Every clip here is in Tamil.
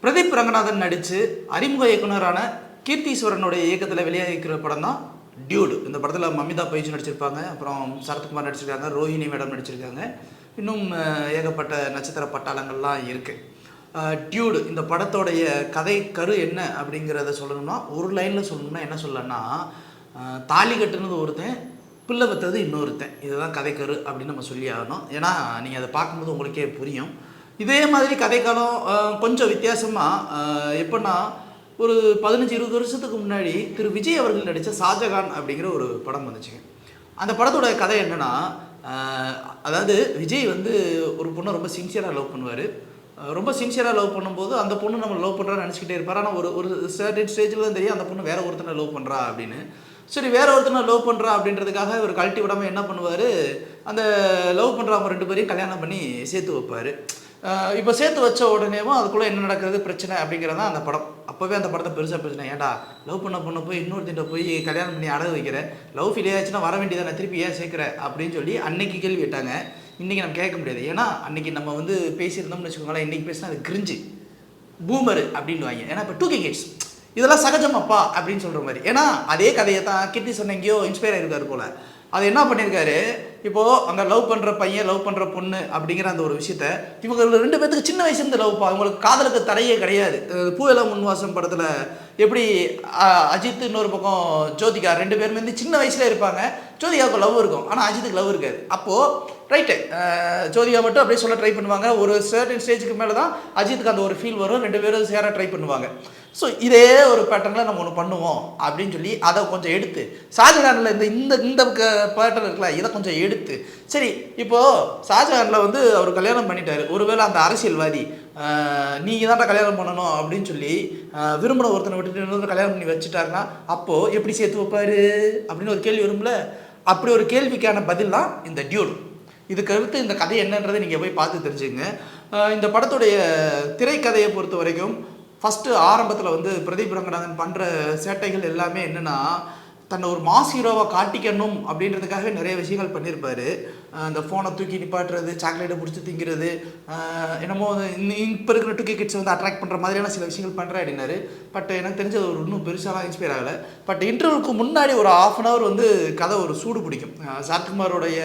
பிரதீப் ரங்கநாதன் நடித்து அறிமுக இயக்குனரான கீர்த்தீஸ்வரனுடைய இயக்கத்தில் வெளியாகிக்கிற படம் தான் டியூடு. இந்த படத்தில் மமிதா பைஜ் நடிச்சிருப்பாங்க, அப்புறம் சரத்குமார் நடிச்சிருக்காங்க, ரோஹிணி மேடம் நடிச்சிருக்காங்க, இன்னும் ஏகப்பட்ட நட்சத்திர பட்டாளங்கள்லாம் இருக்குது. டியூடு இந்த படத்தோடைய கதை கரு என்ன அப்படிங்கிறத சொல்லணும்னா, ஒரு லைனில் சொல்லணும்னா என்ன சொல்லலாம்னா, தாலி கட்டுனது ஒருத்தன், பிள்ளை பெற்றது இன்னொருத்தன். இதுதான் கதை கரு அப்படின்னு நம்ம சொல்லி ஆகணும். ஏன்னா நீங்கள் அதை பார்க்கும்போது உங்களுக்கே புரியும். இதே மாதிரி கதைக்காலம் கொஞ்சம் வித்தியாசமாக எப்படின்னா, ஒரு 15-20 வருஷத்துக்கு முன்னாடி திரு விஜய் அவர்கள் நடித்த ஷாஜகான் அப்படிங்கிற ஒரு படம் வந்துச்சுங்க. அந்த படத்தோட கதை என்னென்னா, அதாவது விஜய் வந்து ஒரு பொண்ணை ரொம்ப சின்சியராக லவ் பண்ணுவார். ரொம்ப சின்சியராக லவ் பண்ணும்போது அந்த பொண்ணு நம்ம லவ் பண்ணுறான்னு நினச்சிக்கிட்டே இருப்பார். ஆனால் ஒரு சர்டன் ஸ்டேஜில் தான் தெரியும் அந்த பொண்ணு வேறு ஒருத்தனை லவ் பண்ணுறா அப்படின்னு. சரி, வேறு ஒருத்தனை லவ் பண்ணுறா அப்படின்றதுக்காக இவர் கழட்டி விடாமல் என்ன பண்ணுவார், அந்த லவ் பண்ணுறவங்க 2 பேரையும் கல்யாணம் பண்ணி சேர்த்து வைப்பார். இப்போ சேர்த்து வச்ச உடனேவும் அதுக்குள்ளே என்ன நடக்கிறது பிரச்சனை அப்படிங்கிறது தான் அந்த படம். அப்போவே அந்த படத்தை பெருசாக பிரச்சனை, ஏன்டா லவ் பண்ண பொண்ணை போய் இன்னொருத்திட்ட போய் கல்யாணம் பண்ணி அடகு வைக்கிறேன், லவ் ஃபீல் ஆச்சுன்னா வர வேண்டியதானே, திருப்பி ஏன் சேர்க்குறேன் அப்படின்னு சொல்லி அன்னைக்கு கேள்வி கேட்டாங்க. இன்றைக்கி நம்ம கேட்க முடியாது. ஏன்னா அன்றைக்கி நம்ம வந்து பேசியிருந்தோம்னு வச்சுக்கோங்களேன், இன்றைக்கி பேசினா அது கிரிஞ்சு பூமரு அப்படின்வாங்க. ஏன்னா இப்போ 2K கிட்ஸ் இதெல்லாம் சகஜமாப்பா அப்படின்னு சொல்கிற மாதிரி. ஏன்னா அதே கதையை தான் கீர்த்தீஸ்வரன் எங்கேயோ இன்ஸ்பயர் ஆகிருக்காரு போல். அது என்ன பண்ணியிருக்காரு, இப்போது அங்கே லவ் பண்ணுற பையன் லவ் பண்ணுற பொண்ணு அப்படிங்கிற அந்த ஒரு விஷயத்த இவங்க 2 பேத்துக்கு சின்ன வயசுலேருந்து லவ்ப்பா, அவங்களுக்கு காதலுக்கு தடையே கிடையாது. பூவெல்லாம் முன்வாசம் படத்தில் எப்படி அஜித் இன்னொரு பக்கம் ஜோதிகா 2 பேருமே வந்து சின்ன வயசில் இருப்பாங்க. ஜோதிகாவுக்கு லவ் இருக்கும், ஆனால் அஜித்துக்கு லவ் இருக்காது. அப்போது ரைட்டு, ஜோதிகா மட்டும் அப்படியே சொல்ல ட்ரை பண்ணுவாங்க. ஒரு சர்டன் ஸ்டேஜுக்கு மேலே தான் அஜித்துக்கு அந்த ஒரு ஃபீல் வரும், 2 பேரும் சேர ட்ரை பண்ணுவாங்க. ஸோ இதே ஒரு பேட்டர்னில் நம்ம ஒன்று பண்ணுவோம் அப்படின்னு சொல்லி அதை கொஞ்சம் எடுத்து, ஷாஜகானில் இந்த இந்த பேட்டர்ன் இருக்குல்ல, இதை கொஞ்சம் எடுத்து, சரி இப்போது ஷாஜகானில் வந்து அவர் கல்யாணம் பண்ணிட்டார், ஒருவேளை அந்த அரசியல்வாதி நீங்கள் தான்டா கல்யாணம் பண்ணணும் அப்படின்னு சொல்லி விரும்பின ஒருத்தனை விட்டுட்டு இன்னொரு கல்யாணம் பண்ணி வச்சுட்டாருன்னா அப்போது எப்படி சேர்த்து வைப்பார் அப்படின்னு ஒரு கேள்வி வரும்ல. அப்படி ஒரு கேள்விக்கான பதில் தான் இந்த டியூடு. இதுக்கு அடுத்து இந்த கதை என்னன்றதை நீங்கள் போய் பார்த்து தெரிஞ்சுங்க. இந்த படத்துடைய திரைக்கதையை பொறுத்த வரைக்கும் ஃபஸ்ட்டு ஆரம்பத்தில் வந்து பிரதீப் ரங்கநாதன் பண்ணுற சேட்டைகள் எல்லாமே என்னென்னா, தன்னை ஒரு மாஸ் ஹீரோவாக காட்டிக்கணும் அப்படின்றதுக்காகவே நிறைய விஷயங்கள் பண்ணியிருப்பார். அந்த ஃபோனை தூக்கி நிப்பாட்டுறது, சாக்லேட்டை பிடிச்சி திங்கிறது, என்னமோ இப்போ இருக்கிற 2K கிட்ஸ் வந்து அட்ராக்ட் பண்ணுற மாதிரியான சில விஷயங்கள் பண்ணுறேன் அப்படின்னாரு. பட் எனக்கு தெரிஞ்சது ஒரு இன்னும் பெருசாலாம் இன்ஸ்பயர் ஆகலை. பட் இன்டர்வியூக்கு முன்னாடி ஒரு 1/2 hour வந்து கதை ஒரு சூடு பிடிக்கும். சரத்குமாரோடைய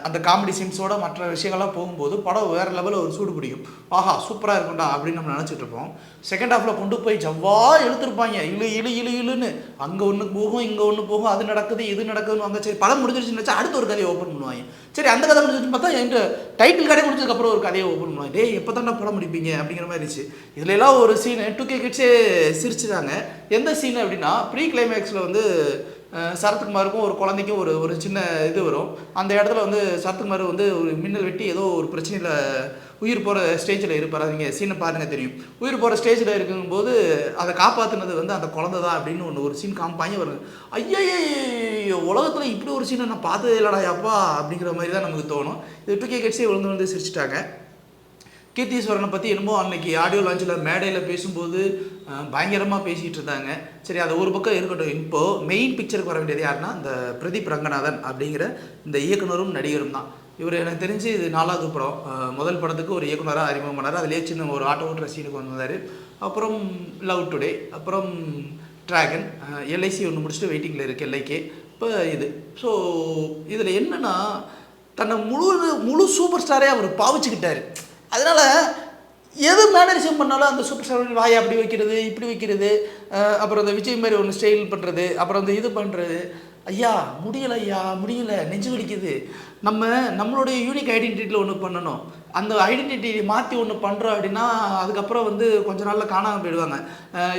அந்த காமெடி சீன்ஸோட மற்ற விஷயங்கள்லாம் போகும்போது படம் வேறு லெவலில் ஒரு சூடு பிடிக்கும். ஆஹா சூப்பராக இருக்கும்டா அப்படின்னு நம்ம நினச்சிட்டு இருப்போம். செகண்ட் ஹாஃபில் கொண்டு போய் ஜவ்வா இழுத்துருப்பாங்க, இழுன்னு அங்கே ஒன்று போகும் இங்கே ஒன்று போகும், அது நடக்குது இது நடக்குதுன்னு வாங்க. சரி படம் முடிஞ்சிருச்சுன்னு வச்சா அடுத்த ஒரு கதையை ஓப்பன் பண்ணுவாங்க. சரி அந்த கதை முடிஞ்சிருச்சுன்னு பார்த்தா என் டைட்டில் கடையை முடிச்சதுக்கப்புறம் ஒரு கதையை ஓப்பன் பண்ணுவாங்க. டே எப்போ தான் படம் முடிப்பீங்க அப்படிங்கிற மாதிரி இருந்துச்சு. இதுல எல்லாம் ஒரு சீனு 2K கிட்ஸே சிரிச்சுதாங்க. எந்த சீன் அப்படின்னா, ப்ரீ கிளைமேக்ஸில் வந்து சரத்குமாருக்கும் ஒரு குழந்தைக்கும் ஒரு சின்ன இது வரும். அந்த இடத்துல வந்து சரத்குமார் வந்து ஒரு மின்னல் வெட்டி ஏதோ ஒரு பிரச்சனையில் உயிர் போகிற ஸ்டேஜில் இருப்பார். நீங்கள் சீனை பாருங்கள் தெரியும். உயிர் போகிற ஸ்டேஜில் இருக்கும்போது அதை காப்பாற்றினது வந்து அந்த குழந்தை தான் அப்படின்னு ஒரு சீன் காமிப்பாங்க. வருங்க, ஐயோ உலகத்தில் இப்படி ஒரு சீனை நான் பார்த்ததே இல்லடா அப்பா அப்படிங்கிற மாதிரி தான் நமக்கு தோணும். இது 2K கிட்ஸே விழுந்து சிரிச்சிட்டாங்க. கீர்த்தீஸ்வரனை பற்றி என்னமோ அன்றைக்கி ஆடியோ லான்ச்சில் மேடையில் பேசும்போது பயங்கரமாக பேசிகிட்டு இருந்தாங்க. சரி அது ஒரு பக்கம் இருக்கட்டும். இப்போது மெயின் பிக்சருக்கு வர வேண்டியது யாருன்னா, இந்த பிரதீப் ரங்கநாதன் அப்படிங்கிற இந்த இயக்குனரும் நடிகரும் தான். இவர் எனக்கு தெரிஞ்சு இது 4வது படம். முதல் படத்துக்கு ஒரு இயக்குனராக அறிமுகம் பண்ணார். அதிலே சின்ன ஒரு ஆட்டோ ஓட்டுற சீனுக்கு வந்தார். அப்புறம் லவ் டுடே, அப்புறம் டிராகன், LIC ஒன்று முடிச்சுட்டு வெயிட்டிங்கில் இருக்குது LIK. இப்போ இது ஸோ இதில் என்னென்னா, தன்னை முழு சூப்பர் ஸ்டாரே அவர் பாவிச்சுக்கிட்டார். அதனால் எது மேனரிசம் பண்ணாலும் அந்த சூப்பர் ஸ்டார் வாயை அப்படி வைக்கிறது இப்படி வைக்கிறது, அப்புறம் அந்த விஜய் மாதிரி ஒன்று ஸ்டைல் பண்ணுறது, அப்புறம் அந்த இது பண்ணுறது. ஐயா முடியலை நெஞ்சு வலிக்குது. நம்மளுடைய யூனிக் ஐடென்டிட்டியில் ஒன்று பண்ணணும். அந்த ஐடென்டிட்டியை மாற்றி ஒன்று பண்ணுறோம் அப்படின்னா அதுக்கப்புறம் வந்து கொஞ்ச நாளில் காணாமல் போயிடுவாங்க.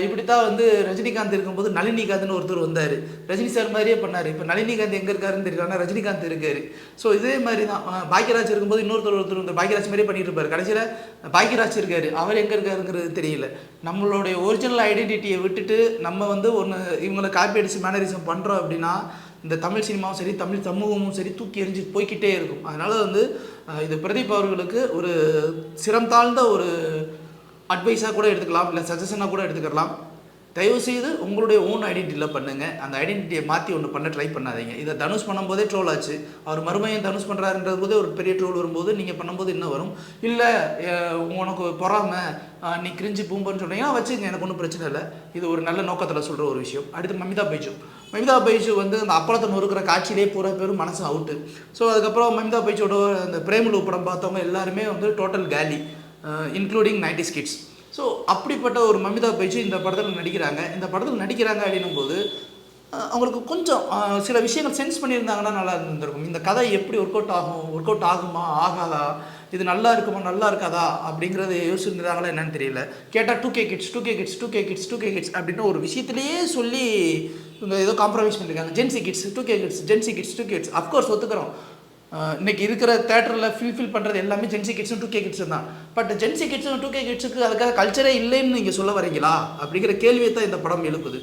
இப்படித்தான் வந்து ரஜினிகாந்த் இருக்கும்போது நளினிகாந்த்னு ஒருத்தர் வந்தார். ரஜினி சார் மாதிரியே பண்ணார். இப்போ நளினிகாந்த் எங்கே இருக்காருன்னு தெரியல, ஆனால் ரஜினிகாந்த் இருக்கார். ஸோ இதே மாதிரி தான் பாக்யராஜ் இருக்கும்போது ஒருத்தர் வந்து பாக்யராஜ் மாதிரியே பண்ணிட்டு இருப்பார். கடைசியில் பாக்யராஜ் இருக்கார், அவர் எங்கே இருக்காருங்கிறது தெரியல. நம்மளுடைய ஒரிஜினல் ஐடென்டிட்டியை விட்டுட்டு நம்ம வந்து ஒன்று இவங்களை காப்பி அடித்து மேனரிசம் பண்ணுறோம் அப்படின்னா இந்த தமிழ் சினிமாவும் சரி தமிழ் சமூகமும் சரி தூக்கி எறிஞ்சு போய்கிட்டே இருக்கும். அதனால் வந்து இது பிரதீப் அவர்களுக்கு ஒரு சிரம் தாழ்ந்த ஒரு அட்வைஸாக கூட எடுத்துக்கலாம், இல்லை சஜஷனாக கூட எடுத்துக்கலாம். தயவுசெய்து உங்களுடைய ஓன் ஐடென்டிட்டியில் பண்ணுங்கள். அந்த ஐடென்டிட்டியை மாற்றி ஒன்று பண்ண ட்ரை பண்ணாதீங்க. இதை தனுஷ் பண்ணும்போதே ட்ரோல் ஆச்சு. அவர் மறுமையும் தனுஷ் பண்ணுறாருன்றது போதே ஒரு பெரிய ட்ரோல் வரும்போது நீங்கள் பண்ணும்போது என்ன வரும்? இல்லை உனக்கு பொறாமை, நீ கிரிஞ்சி பூம்பன்னு சொல்கிறீங்கன்னா வச்சுங்க, எனக்கு ஒன்றும் பிரச்சனை இல்லை. இது ஒரு நல்ல நோக்கத்தில் சொல்கிற ஒரு விஷயம். அடுத்து மமிதா பைஜு வந்து அந்த அப்பளத்தை நொறுக்கிற காட்சியிலே பூரா பேரும் மனசு அவுட்டு. ஸோ அதுக்கப்புறம் மமிதா பைஜோட அந்த பிரேமலு படம் பார்த்தவங்க எல்லாருமே வந்து டோட்டல் கேலி, இன்க்ளூடிங் 90s கிட்ஸ். ஸோ அப்படிப்பட்ட ஒரு மமிதா பைஜு இந்த படத்தில் நடிக்கிறாங்க. இந்த படத்தில் நடிக்கிறாங்க அப்படின்னும் போது அவங்களுக்கு கொஞ்சம் சில விஷயங்கள் சென்ஸ் பண்ணியிருந்தாங்கன்னா நல்லா இருந்திருக்கும். இந்த கதை எப்படி ஒர்க் அவுட் ஆகுமா ஆகாதா, இது நல்லா இருக்குமா நல்லா இருக்காதா அப்படிங்கிறத யோசிச்சிருந்தாங்களா என்னன்னு தெரியல. கேட்டால் 2K கிட்ஸ் அப்படின்னு ஒரு விஷயத்திலேயே சொல்லி இவங்க ஏதோ காம்ப்ரமைஸ் பண்ணியிருக்காங்க. ஜென்சி கிட்ஸ் அஃப்கோர்ஸ் ஒத்துக்கிறோம். இன்றைக்கி இருக்கிற தேட்டரில் ஃபில் பண்ணுறது எல்லாமே ஜென்சி கிட்ஸும் 2K கிட்ஸும் தான். பட் ஜென்சி கிட்ஸும் 2K கிட்ஸுக்கு அதுக்காக கல்ச்சரே இல்லைன்னு நீங்கள் சொல்ல வரீங்களா அப்படிங்கிற கேள்வியை தான் இந்த படம் எழுப்புது.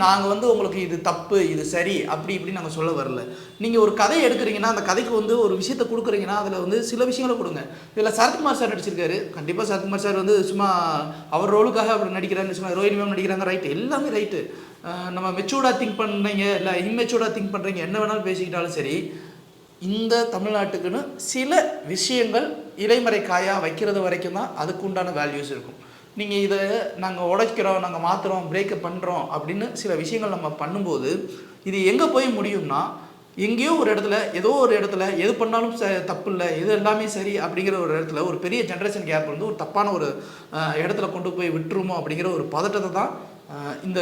நாங்கள் வந்து உங்களுக்கு இது தப்பு இது சரி அப்படி இப்படி நாங்கள் சொல்ல வரல. நீங்கள் ஒரு கதை எடுக்கிறீங்கன்னா அந்த கதைக்கு வந்து ஒரு விஷயத்தை கொடுக்குறீங்கன்னா அதில் வந்து சில விஷயங்களை கொடுங்க. இதில் சரத்குமார் சார் நடிச்சிருக்காரு. கண்டிப்பாக சரத்குமார் சார் வந்து சும்மா அவர் ரோலுக்காக அவர் நடிக்கிறாரு, சும்மா ரோஹினி மேம் நடிக்கிறாங்க, ரைட்டு, எல்லாமே ரைட்டு. நம்ம மெச்சூர்டாக திங்க் பண்ணுறீங்க இல்லை இம்மெச்சூர்டாக திங்க் பண்ணுறீங்க, என்ன வேணாலும் பேசிக்கிட்டாலும் சரி, இந்த தமிழ்நாட்டுக்குன்னு சில விஷயங்கள் இலைமறை காயாக வைக்கிறது வரைக்கும் தான் அதுக்கு உண்டான வேல்யூஸ் இருக்கும். நீங்கள் இதை நாங்கள் உடைக்கிறோம், நாங்கள் மாற்றுறோம், பிரேக்கப் பண்ணுறோம் அப்படின்னு சில விஷயங்கள் நம்ம பண்ணும்போது இது எங்கே போய் முடியும்னா, எங்கேயோ ஒரு இடத்துல ஏதோ ஒரு இடத்துல எது பண்ணாலும் தப்பு இல்லை, எது எல்லாமே சரி அப்படிங்கிற ஒரு இடத்துல ஒரு பெரிய ஜென்ரேஷன் கேப் வந்து ஒரு தப்பான ஒரு இடத்துல கொண்டு போய் விட்டுருமோ அப்படிங்கிற ஒரு பதட்டத்தை தான்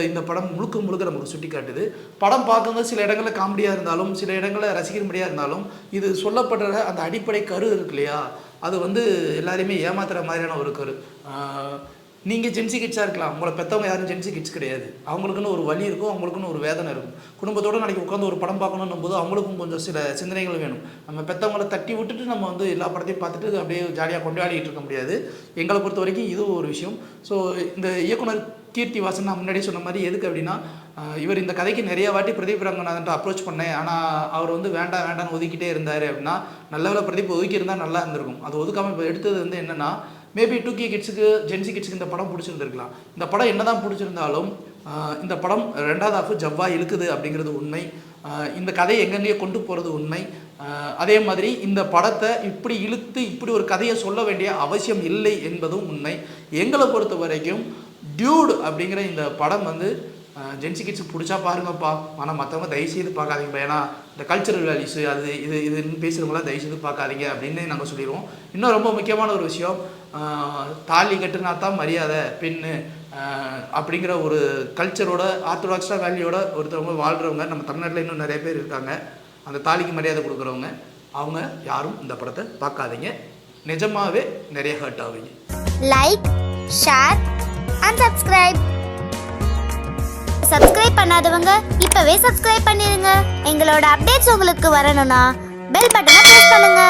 இந்த படம் முழுக்க நமக்கு சுட்டி காட்டுது. படம் பார்க்கும்போது சில இடங்களில் காமெடியாக இருந்தாலும் சில இடங்களில் ரசிக்கும்படியாக இருந்தாலும் இது சொல்லப்படுற அந்த அடிப்படை கரு இருக்கு இல்லையா, அது வந்து எல்லாரையுமே ஏமாத்துற மாதிரியான ஒரு கரு. நீங்கள் ஜென்சி கிட்ஸாக இருக்கலாம், உங்களை பெற்றவங்க யாரும் ஜென்சி கிட்ஸ் கிடையாது. அவங்களுக்குன்னு ஒரு வலி இருக்கும், அவங்களுக்குன்னு ஒரு வேதனை இருக்கும். குடும்பத்தோடு நாளைக்கு உட்காந்து ஒரு படம் பார்க்கணும் போது அவங்களுக்கும் கொஞ்சம் சில சிந்தனைகள் வேணும். நம்ம பெற்றவங்களை தட்டி விட்டுட்டு நம்ம வந்து எல்லா படத்தையும் பார்த்துட்டு அப்படியே ஜாலியாக கொண்டாடிட்டு இருக்க முடியாது. எங்களை பொறுத்த வரைக்கும் இது ஒரு விஷயம். ஸோ இந்த இயக்குனர் கீர்த்தி வாசன் நான் முன்னாடியே சொன்ன மாதிரி எதுக்கு அப்படின்னா, இவர் இந்த கதைக்கு நிறைய வாட்டி பிரதீப் ரங்கநாதன் அப்ரோச் பண்ணேன், ஆனால் அவர் வந்து வேண்டாம்னு ஒதுக்கிட்டே இருந்தார் அப்படின்னா, நல்ல வேலை பிரதீப் ஒதுக்கி இருந்தால் நல்லா இருந்திருக்கும். அது ஒதுக்காமல் இப்போ எடுத்தது வந்து என்னென்னா, மேபி 2K கிட்ஸுக்கு ஜென்சி கிட்ஸுக்கு இந்த படம் பிடிச்சிருந்துருக்கலாம். இந்த படம் என்ன தான் பிடிச்சிருந்தாலும் இந்த படம் 2வது ஹாஃப் ஜவ்வா இழுக்குது அப்படிங்கிறது உண்மை. இந்த கதையை எங்கெங்கேயோ கொண்டு போகிறது உண்மை. அதே மாதிரி இந்த படத்தை இப்படி இழுத்து இப்படி ஒரு கதையை சொல்ல வேண்டிய அவசியம் இல்லை என்பதும் உண்மை. எங்களை பொறுத்த வரைக்கும் டியூட் அப்படிங்கிற இந்த படம் வந்து ஜென்சி கிட்ஸுக்கு பிடிச்சா பாருங்கப்பா, ஆனால் மற்றவங்க தயவுசெய்து பார்க்காதீங்கப்பா, ஏன்னா இந்த கல்ச்சரல் வேல்யூஸு அது இதுன்னு பேசுகிறவங்களாம் தயவுசெய்து பார்க்காதீங்க அப்படின்னு நாங்கள் சொல்லிடுவோம். இன்னும் ரொம்ப முக்கியமான ஒரு விஷயம், தாலி கட்டுனா தான் மரியாதை பெண்ணு அப்படிங்கிற ஒரு கல்ச்சரோட ஆர்த்தடாக்ஸாக வேல்யூவோட ஒருத்தவங்க வாழ்கிறவங்க நம்ம தமிழ்நாட்டில் இன்னும் நிறைய பேர் இருக்காங்க. அந்த தாலிக்கு மரியாதை கொடுக்குறவங்க, அவங்க யாரும் இந்த படத்தை பார்க்காதீங்க. நிஜமாகவே நிறைய ஹர்ட் ஆகுங்க. லைக், ஷேர் அண்ட் சப்ஸ்கிரைப் பண்ணாதவங்க இப்பவே சப்ஸ்கிரைப் பண்ணிருங்க. எங்களோட அப்டேட்ஸ் உங்களுக்கு வரணும்னா பெல் பட்டனை பிரஸ் பண்ணுங்க.